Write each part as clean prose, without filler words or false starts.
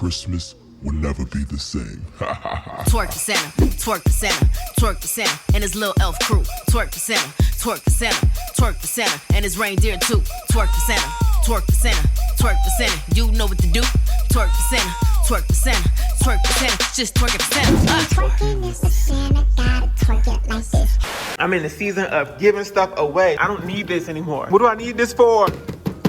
Christmas will never be the same. Twerk the Santa, twerk the Santa, twerk the Santa, and his little elf crew. Twerk the Santa, twerk the Santa, twerk the Santa, and his reindeer too. Twerk the Santa, twerk the Santa, twerk the Santa. You know what to do. Twerk the Santa, twerk the Santa, twerk the Santa. Just twerk it for Santa. Twerking is the Santa, gotta twerk it like this. I'm in the season of giving stuff away. I don't need this anymore. What do I need this for?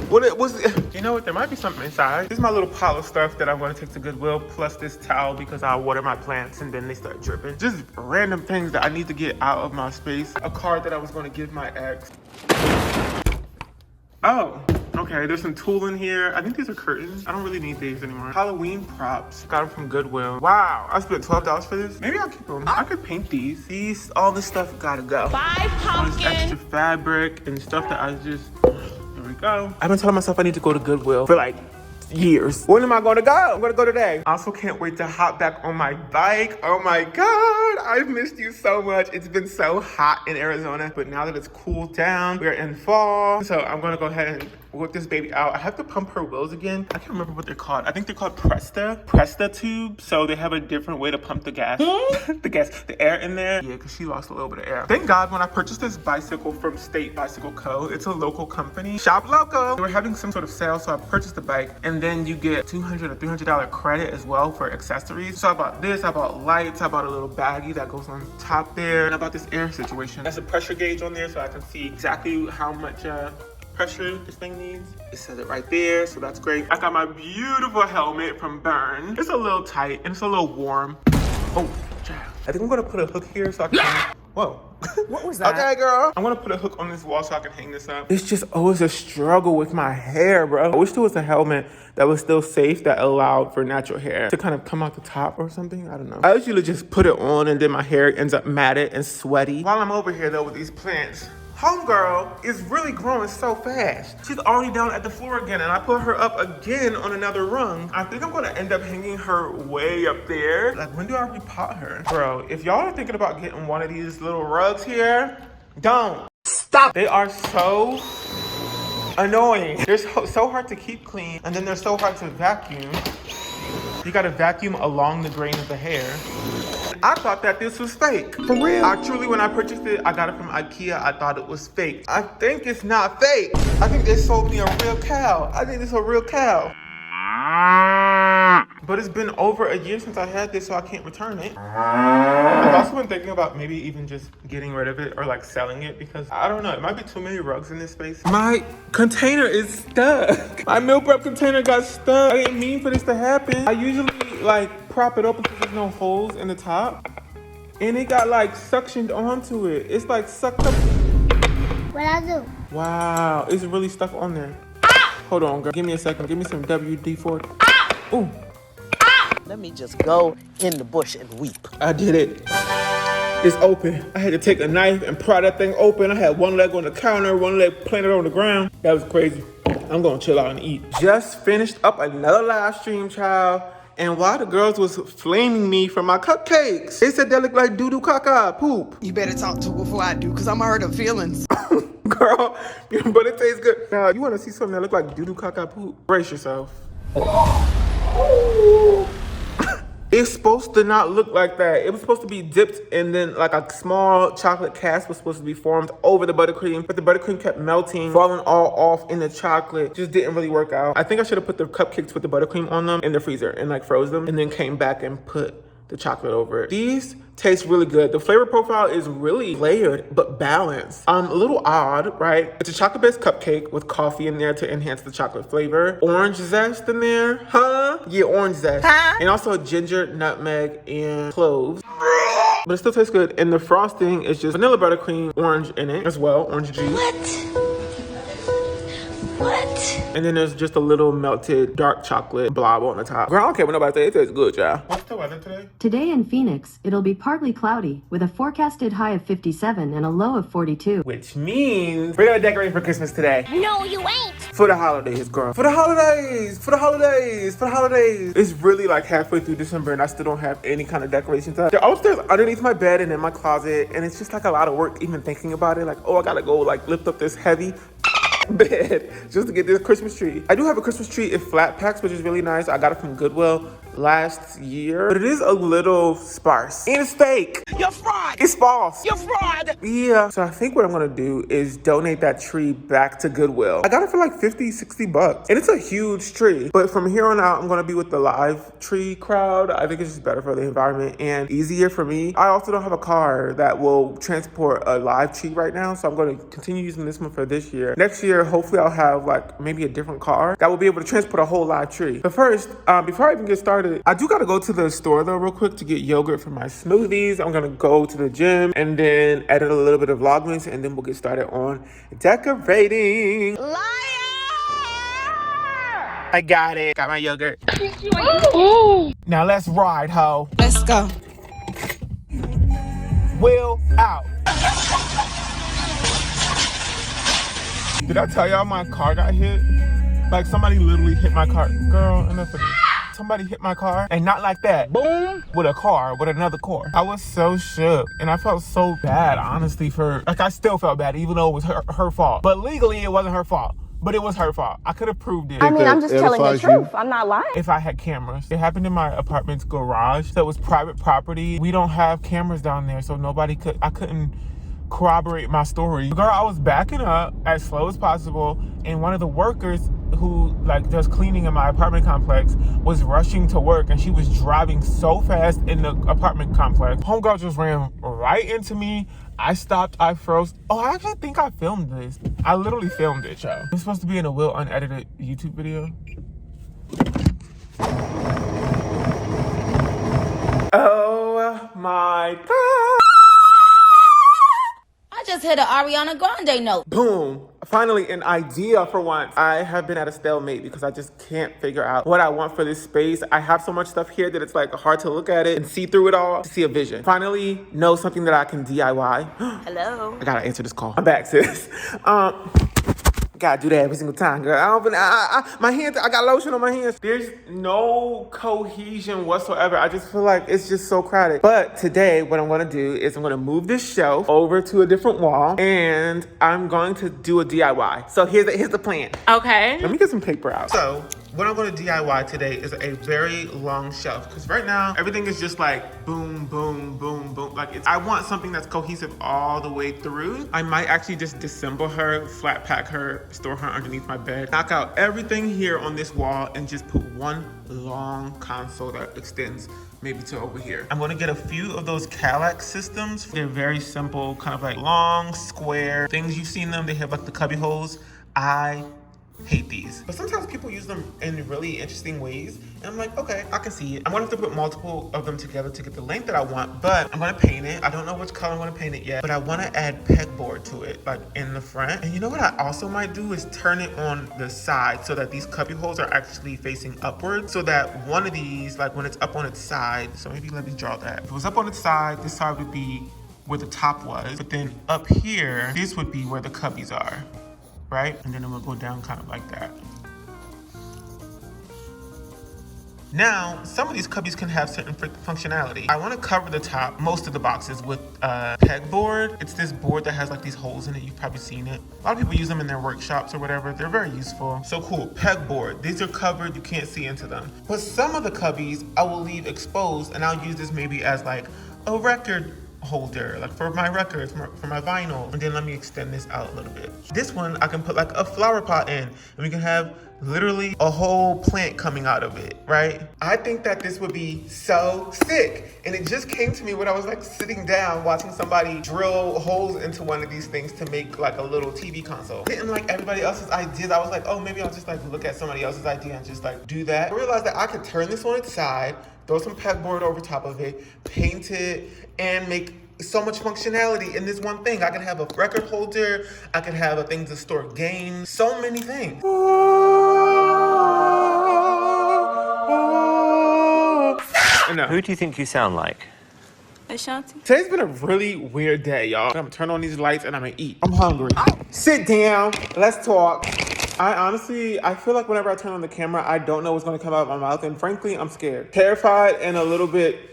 What was it? You know what? There might be something inside. This is my little pile of stuff that I want to take to Goodwill, plus this towel because I water my plants and then they start dripping. Just random things that I need to get out of my space. A card that I was going to give my ex. Oh, okay. There's some tulle in here. I think these are curtains. I don't really need these anymore. Halloween props. Got them from Goodwill. Wow, I spent $12 for this. Maybe I'll keep them. I could paint these. All this stuff gotta go. 5 All this pumpkins. extra fabric and stuff that I just... There we go. I've been telling myself I need to go to Goodwill for like years. When am I gonna go? I'm gonna go today. I also can't wait to hop back on my bike. Oh my God, I've missed you so much. It's been so hot in Arizona, but now that it's cooled down, we're in fall. So I'm gonna go ahead and work this baby out. I have to pump her wheels again. I can't remember what they're called. I think they're called Presta tubes. So they have a different way to pump the gas. the air in there. Yeah, because she lost a little bit of air. Thank God when I purchased this bicycle from State Bicycle Co. It's a local company. Shop local. They were having some sort of sale, so I purchased the bike. And then you get $200 or $300 credit as well for accessories. So I bought this, I bought lights, I bought a little baggie that goes on top there. And I bought this air situation. That's a pressure gauge on there so I can see exactly how much pressure this thing needs. It says it right there, so that's great. I got my beautiful helmet from Burn. It's a little tight and it's a little warm. Oh, child. I think I'm gonna put a hook here so I can, whoa. What was that? Okay, girl. I'm gonna put a hook on this wall so I can hang this up. It's just always a struggle with my hair, bro. I wish there was a helmet that was still safe that allowed for natural hair to kind of come out the top or something. I don't know. I usually just put it on and then my hair ends up matted and sweaty. While I'm over here though with these plants, homegirl is really growing so fast. She's already down at the floor again and I put her up again on another rung. I think I'm gonna end up hanging her way up there. Like, when do I repot her? Bro, if y'all are thinking about getting one of these little rugs here, don't. Stop. They are so annoying. They're so hard to keep clean and then they're so hard to vacuum. You gotta vacuum along the grain of the hair. I thought that this was fake. For real? Actually, when I purchased it, I got it from IKEA. I thought it was fake. I think it's not fake. I think they sold me a real cow. I think it's a real cow. But it's been over a year since I had this, so I can't return it. I've also been thinking about maybe even just getting rid of it or like selling it because I don't know, it might be too many rugs in this space. My container is stuck. My meal prep container got stuck. I didn't mean for this to happen. I usually like prop it open because there's no holes in the top. And it got like suctioned onto it. It's like sucked up. What I do? Wow, it's really stuck on there. Hold on, girl. Give me a second. Give me some WD-40. Ooh. Let me just go in the bush and weep. I did it. It's open. I had to take a knife and pry that thing open. I had one leg on the counter, one leg planted on the ground. That was crazy. I'm gonna chill out and eat. Just finished up another live stream, child. And while the girls was flaming me for my cupcakes, they said they look like doo-doo caca poop. You better talk to her before I do, because I'm hurt her feelings. Girl, but it tastes good. Now, you want to see something that look like doo-doo caca poop? Brace yourself. It's supposed to not look like that. It was supposed to be dipped and then like a small chocolate cast was supposed to be formed over the buttercream, but the buttercream kept melting, falling all off in the chocolate. Just didn't really work out. I think I should have put the cupcakes with the buttercream on them in the freezer and like froze them and then came back and put the chocolate over it. These taste really good. The flavor profile is really layered but balanced. A little odd, right? It's a chocolate-based cupcake with coffee in there to enhance the chocolate flavor. Orange zest in there, huh? Yeah, orange zest. Huh? And also ginger, nutmeg, and cloves. But it still tastes good. And the frosting is just vanilla buttercream, orange in it as well, orange juice. What? And then there's just a little melted dark chocolate blob on the top. Girl, I don't care what nobody says. It tastes good, y'all. What's the weather today? Today in Phoenix, it'll be partly cloudy with a forecasted high of 57 and a low of 42. Which means we're gonna decorate for Christmas today. No, you ain't. For the holidays, girl. For the holidays. For the holidays. For the holidays. It's really like halfway through December and I still don't have any kind of decorations up. They're upstairs underneath my bed and in my closet. And it's just like a lot of work even thinking about it. Like, oh, I gotta go like lift up this heavy bed just to get this Christmas tree. I do have a Christmas tree in flat packs, which is really nice. I got it from Goodwill. last year, but it is a little sparse. And it's fake. You're fraud. It's false. You're fraud. Yeah. So I think what I'm gonna do is donate that tree back to Goodwill. I got it for like 50, 60 bucks. And it's a huge tree. But from here on out, I'm gonna be with the live tree crowd. I think it's just better for the environment and easier for me. I also don't have a car that will transport a live tree right now. So I'm gonna continue using this one for this year. Next year, hopefully I'll have like maybe a different car that will be able to transport a whole live tree. But first, before I even get started, I do gotta go to the store though real quick to get yogurt for my smoothies. I'm gonna go to the gym and then edit a little bit of vlogmas, and then we'll get started on decorating. Liar! I got it. Got my yogurt. Ooh. Now let's ride, ho. Let's go. Will out. Did I tell y'all my car got hit? Like somebody literally hit my car. Girl, enough of this. Somebody hit my car, and not like that. Boom. With a car, with another car. I was so shook, and I felt so bad, honestly, for, like, I still felt bad, even though it was her fault. But legally, it wasn't her fault. But it was her fault. I could have proved it. I mean, I'm just telling the truth. I'm not lying. If I had cameras. It happened in my apartment's garage. So it was private property. We don't have cameras down there, so I couldn't corroborate my story. Girl, I was backing up as slow as possible, and one of the workers who like does cleaning in my apartment complex was rushing to work, and she was driving so fast in the apartment complex. Homegirl just ran right into me. I stopped, I froze. Oh, I actually think I filmed this. I literally filmed it, y'all. It's supposed to be in a Will unedited YouTube video. Oh my God. I just hit an Ariana Grande note. Boom. Finally, an idea for once. I have been at a stalemate because I just can't figure out what I want for this space. I have so much stuff here that it's like hard to look at it and see through it all to see a vision. Finally, know something that I can DIY. Hello. I gotta answer this call. I'm back, sis. Gotta do that every single time, girl. My hands, I got lotion on my hands. There's no cohesion whatsoever. I just feel like it's just so crowded. But today, what I'm gonna do is I'm gonna move this shelf over to a different wall, and I'm going to do a DIY. So here's the plan. Okay. Let me get some paper out. So what I'm gonna DIY today is a very long shelf, because right now everything is just like boom, boom, boom, boom. Like I want something that's cohesive all the way through. I might actually just disassemble her, flat pack her, store her underneath my bed, knock out everything here on this wall, and just put one long console that extends maybe to over here. I'm gonna get a few of those Calac systems. They're very simple, kind of like long, square things. You've seen them, they have like the cubby holes. I hate these, but sometimes people use them in really interesting ways, and I'm like, okay, I can see it. I'm gonna have to put multiple of them together to get the length that I want, but I'm gonna paint it. I don't know which color I'm gonna paint it yet, but I want to add pegboard to it, like in the front. And you know what I also might do is turn it on the side so that these cubby holes are actually facing upwards, so that one of these, like when it's up on its side, so maybe let me draw that. If it was up on its side, this side would be where the top was, but then up here, this would be where the cubbies are. Right? And then it will go down kind of like that. Now, some of these cubbies can have certain functionality. I want to cover the top, most of the boxes, with pegboard. It's this board that has like these holes in it. You've probably seen it. A lot of people use them in their workshops or whatever. They're very useful. So cool, pegboard. These are covered, you can't see into them. But some of the cubbies I will leave exposed, and I'll use this maybe as like a record holder, like for my records, for my vinyl. And then let me extend this out a little bit. This one I can put like a flower pot in, and we can have literally a whole plant coming out of it, right? I think that this would be so sick. And it just came to me when I was like sitting down watching somebody drill holes into one of these things to make like a little TV console. Didn't like everybody else's ideas. I was like, oh, maybe I'll just like look at somebody else's idea and just like do that. I realized that I could turn this on its side, throw some pegboard over top of it, paint it, and make so much functionality in this one thing. I can have a record holder, I can have a thing to store games, so many things. Who do you think you sound like? Ashanti. Today's been a really weird day, y'all. I'm gonna turn on these lights and I'm gonna eat. I'm hungry. Sit down, let's talk. I feel like whenever I turn on the camera, I don't know what's gonna come out of my mouth, and frankly, I'm scared. Terrified and a little bit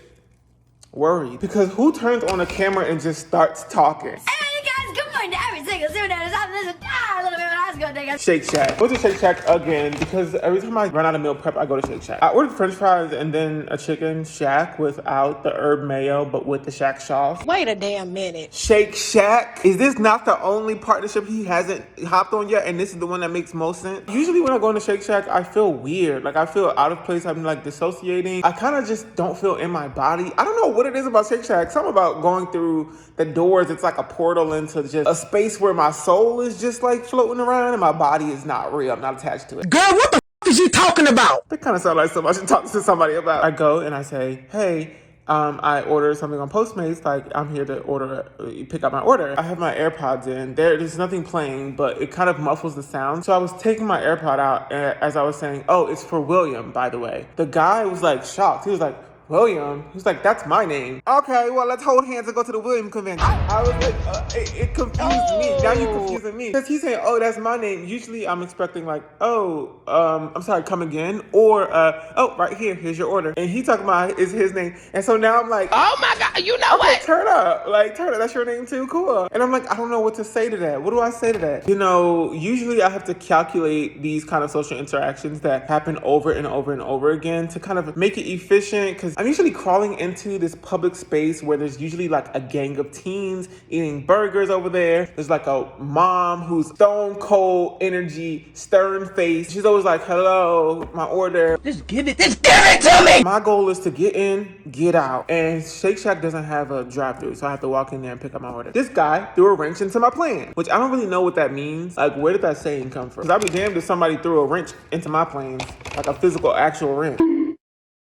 worried, because who turns on a camera and just starts talking? Hey, you guys, good morning to every single student. This is a little bit when I was going to take Shake Shack. Went to Shake Shack again because every time I run out of meal prep, I go to Shake Shack. I ordered French fries and then a chicken shack without the herb mayo, but with the shack sauce. Wait a damn minute. Shake Shack. Is this not the only partnership he hasn't hopped on yet? And this is the one that makes most sense? Usually when I go into Shake Shack, I feel weird. Like I feel out of place. I'm like dissociating. I kind of just don't feel in my body. I don't know what it is about Shake Shack. Something about going through the doors. It's like a portal into just a space where my soul is just like floating around and my body is not real. I'm not attached to it. Girl, what the f is you talking about? That kind of sounds like something I should talk to somebody about. I go and I say, hey, I ordered something on Postmates. Like, I'm here to pick up my order. I have my AirPods in. There's nothing playing, but it kind of muffles the sound. So I was taking my AirPod out as I was saying, oh, it's for William, by the way. The guy was like shocked. He was like, William? He's like, that's my name. Okay, well, let's hold hands and go to the William convention. I was like, it confused me. Now you're confusing me. Because he's saying, oh, that's my name. Usually I'm expecting like, oh, I'm sorry, come again. Or, oh, right here, here's your order. And he talking about is his name. And so now I'm like, Oh my God, you know what? turn up. Like, turn up, that's your name too? Cool. And I'm like, I don't know what to say to that. What do I say to that? You know, usually I have to calculate these kind of social interactions that happen over and over and over again to kind of make it efficient. Because I'm usually crawling into this public space where there's usually like a gang of teens eating burgers over there. There's like a mom who's stone cold energy, stern face. She's always like, hello, my order. Just give it to me. My goal is to get in, get out. And Shake Shack doesn't have a drive-thru, so I have to walk in there and pick up my order. This guy threw a wrench into my plan, which I don't really know what that means. Like, where did that saying come from? Because I'd be damned if somebody threw a wrench into my plans, like a physical, actual wrench.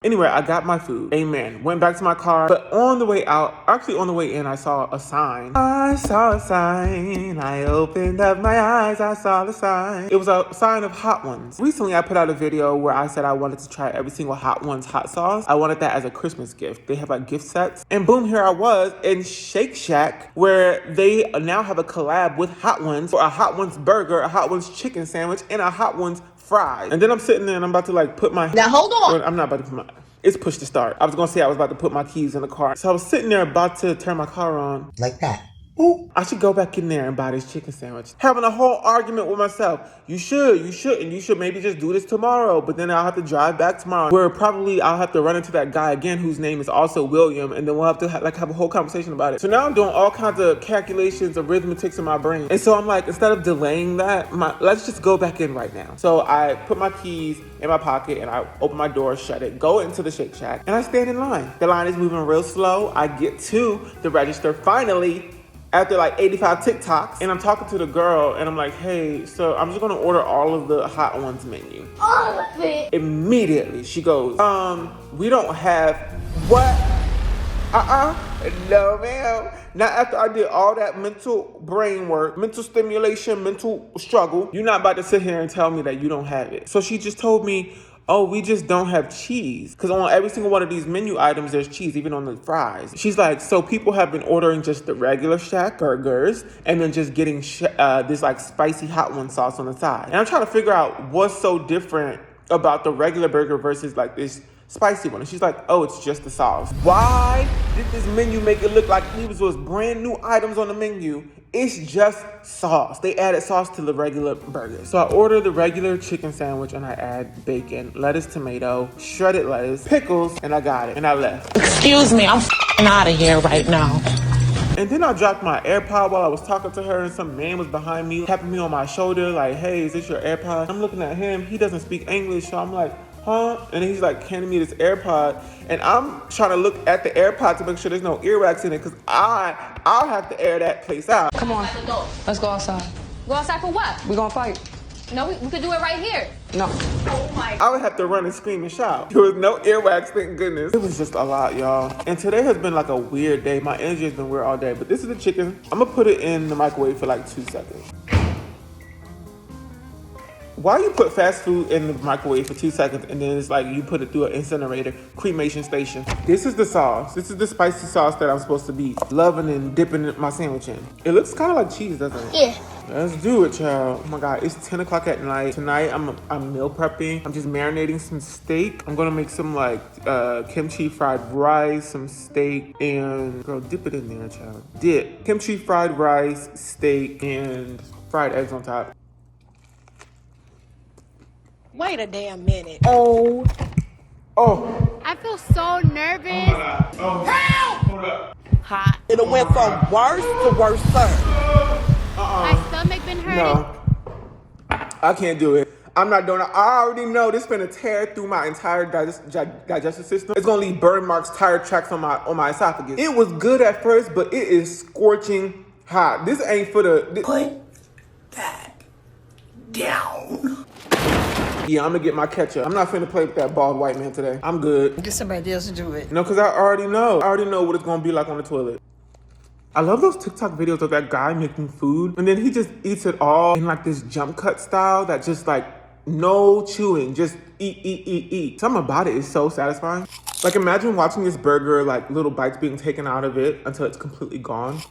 Anyway, I got my food. Amen. Went back to my car. But on the way out, actually on the way in, I saw a sign. I saw a sign. I opened up my eyes. I saw the sign. It was a sign of Hot Ones. Recently, I put out a video where I said I wanted to try every single Hot Ones hot sauce. I wanted that as a Christmas gift. They have like gift sets. And boom, here I was in Shake Shack where they now have a collab with Hot Ones for a Hot Ones burger, a Hot Ones chicken sandwich, and a Hot Ones fries. And then I'm sitting there and I'm about to like put my... Now hold on. I'm not about to put my... It's push to start. I was gonna say I was about to put my keys in the car. So I was sitting there about to turn my car on. Like that. Ooh, I should go back in there and buy this chicken sandwich. Having a whole argument with myself. You shouldn't. You should maybe just do this tomorrow. But then I'll have to drive back tomorrow where probably I'll have to run into that guy again whose name is also William. And then we'll have to have a whole conversation about it. So now I'm doing all kinds of calculations, arithmetics in my brain. And so I'm like, instead of delaying that, let's just go back in right now. So I put my keys in my pocket and I open my door, shut it, go into the Shake Shack, and I stand in line. The line is moving real slow. I get to the register finally, after like 85 TikToks, and I'm talking to the girl and I'm like, hey, so I'm just gonna order all of the Hot Ones menu. All of it. Immediately she goes, we don't have what? No ma'am. Now after I did all that mental brain work, mental stimulation, mental struggle, you're not about to sit here and tell me that you don't have it. So she just told me, oh, we just don't have cheese. Because on every single one of these menu items, there's cheese, even on the fries. She's like, so people have been ordering just the regular Shack burgers and then just getting this like spicy Hot One sauce on the side. And I'm trying to figure out what's so different about the regular burger versus like this spicy one. And she's like, oh, it's just the sauce. Why did this menu make it look like these was brand new items on the menu? It's just sauce. They added sauce to the regular burger. So I ordered the regular chicken sandwich and I add bacon, lettuce, tomato, shredded lettuce, pickles, and I got it. And I left. Excuse me, I'm out of here right now. And then I dropped my AirPod while I was talking to her and some man was behind me, tapping me on my shoulder like, hey, is this your AirPod? I'm looking at him. He doesn't speak English, so I'm like, huh? And he's like handing me this AirPod, and I'm trying to look at the AirPod to make sure there's no earwax in it, because I'll have to air that place out. Come on, let's go outside. Go outside for what? We're gonna fight. No, we could do it right here. No. Oh my. I would have to run and scream and shout. There was no earwax, thank goodness. It was just a lot, y'all. And today has been like a weird day. My energy has been weird all day, but this is the chicken. I'm gonna put it in the microwave for like 2 seconds. Why you put fast food in the microwave for 2 seconds and then it's like you put it through an incinerator, cremation station? This is the sauce. This is the spicy sauce that I'm supposed to be loving and dipping my sandwich in. It looks kind of like cheese, doesn't it? Yeah. Let's do it, child. Oh my God, it's 10 o'clock at night. Tonight, I'm meal prepping. I'm just marinating some steak. I'm gonna make some like kimchi fried rice, some steak, and girl, dip it in there, child. Dip. Kimchi fried rice, steak, and fried eggs on top. Wait a damn minute. Oh. I feel so nervous. Oh. Hold up. Hot. It went from worse to worse, sir. My stomach been hurting. No. I can't do it. I'm not doing it. I already know this is gonna tear through my entire digestive system. It's gonna leave burn marks, tire tracks on my esophagus. It was good at first, but it is scorching hot. This ain't for the... Put that down. Yeah, I'm gonna get my ketchup. I'm not finna play with that bald white man today. I'm good. Get somebody else to do it. No, because I already know. I already know what it's gonna be like on the toilet. I love those TikTok videos of that guy making food, and then he just eats it all in like this jump cut style that just like no chewing, just eat. Something about it is so satisfying. Like imagine watching this burger, like little bites being taken out of it until it's completely gone.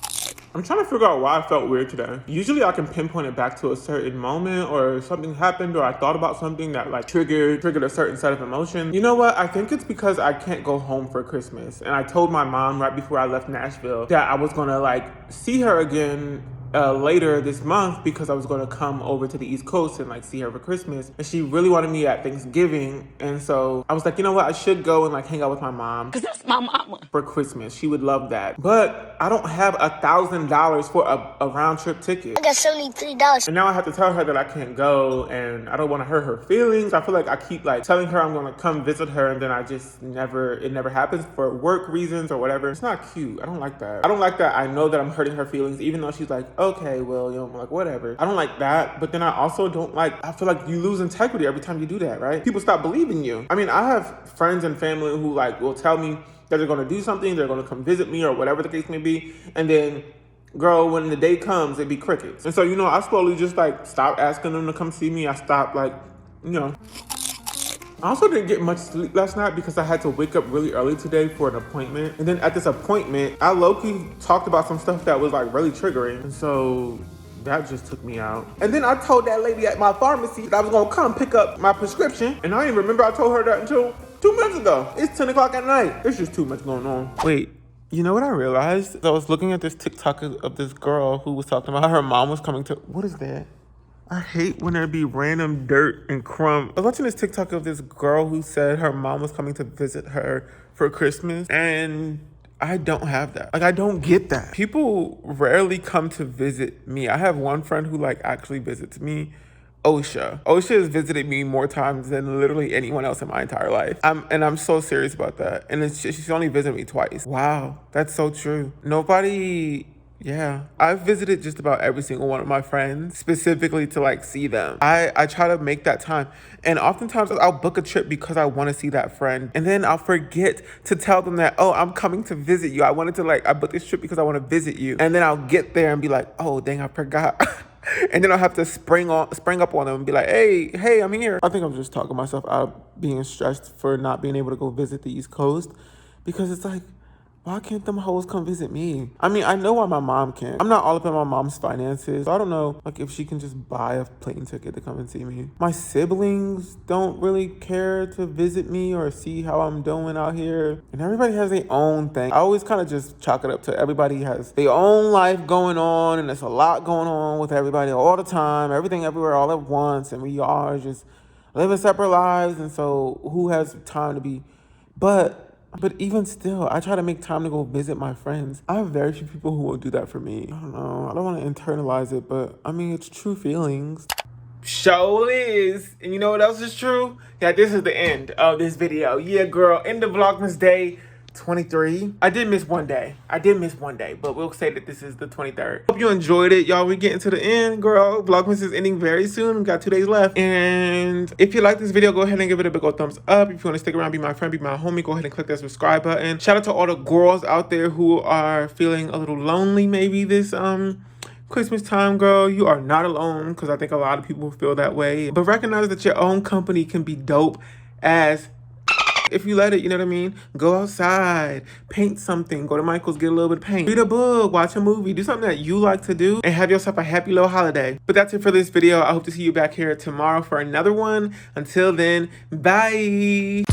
I'm trying to figure out why I felt weird today. Usually I can pinpoint it back to a certain moment or something happened or I thought about something that like triggered a certain set of emotions. You know what? I think it's because I can't go home for Christmas. And I told my mom right before I left Nashville that I was gonna like see her again later this month because I was gonna come over to the East Coast and like see her for Christmas. And she really wanted me at Thanksgiving. And so I was like, you know what? I should go and like hang out with my mom. Cause that's my mama. For Christmas. She would love that. But I don't have $1,000 for a round trip ticket. I got $73. And now I have to tell her that I can't go and I don't want to hurt her feelings. I feel like I keep like telling her I'm gonna come visit her and then it never happens for work reasons or whatever. It's not cute. I don't like that. I don't like that I know that I'm hurting her feelings even though she's like, okay, well, you know, I'm like, whatever. I don't like that. But then I also don't like, I feel like you lose integrity every time you do that, right? People stop believing you. I mean, I have friends and family who like will tell me that they're gonna do something, they're gonna come visit me or whatever the case may be. And then, girl, when the day comes, it'd be crickets. And so, you know, I slowly just like stop asking them to come see me. I stopped like, you know. I also didn't get much sleep last night because I had to wake up really early today for an appointment. And then at this appointment, I low-key talked about some stuff that was like really triggering. And so that just took me out. And then I told that lady at my pharmacy that I was gonna come pick up my prescription. And I didn't remember I told her that until 2 minutes ago. It's 10 o'clock at night. There's just too much going on. Wait, you know what I realized? I was looking at this TikTok of this girl who was talking about how her mom was coming to, what is that? I hate when there be random dirt and crumb. I was watching this TikTok of this girl who said her mom was coming to visit her for Christmas, and I don't have that. Like, I don't get that. People rarely come to visit me. I have one friend who like actually visits me, Osha. Osha has visited me more times than literally anyone else in my entire life. I'm so serious about that. And she's only visited me twice. Wow, that's so true. Nobody... Yeah, I've visited just about every single one of my friends specifically to like see them. I try to make that time. And oftentimes I'll book a trip because I want to see that friend. And then I'll forget to tell them that, oh, I'm coming to visit you. I booked this trip because I want to visit you. And then I'll get there and be like, oh, dang, I forgot. And then I'll have to spring up on them and be like, hey, I'm here. I think I'm just talking myself out of being stressed for not being able to go visit the East Coast because it's like, why can't them hoes come visit me? I mean, I know why my mom can't. I'm not all up in my mom's finances. So I don't know, like, if she can just buy a plane ticket to come and see me. My siblings don't really care to visit me or see how I'm doing out here. And everybody has their own thing. I always kind of just chalk it up to everybody has their own life going on. And there's a lot going on with everybody all the time. Everything everywhere all at once. And we are just living separate lives. And so who has time to be... But even still, I try to make time to go visit my friends. I have very few people who will do that for me. I don't know. I don't want to internalize it, but I mean, it's true feelings. Show is. And you know what else is true? Yeah, this is the end of this video. Yeah, girl, end of Vlogmas Day 23. I did miss one day, but we'll say that this is the 23rd. Hope you enjoyed it, y'all. We're getting to the end, girl. Vlogmas is ending very soon. We got 2 days left. And if you like this video, go ahead and give it a big old thumbs up. If you want to stick around, be my friend, be my homie, go ahead and click that subscribe button. Shout out to all the girls out there who are feeling a little lonely maybe this Christmas time, girl. You are not alone, because I think a lot of people feel that way. But recognize that your own company can be dope as if you let it, you know what I mean? Go outside, paint something, go to Michael's, get a little bit of paint, read a book, watch a movie, do something that you like to do, and have yourself a happy little holiday. But that's it for this video. I hope to see you back here tomorrow for another one. Until then, bye.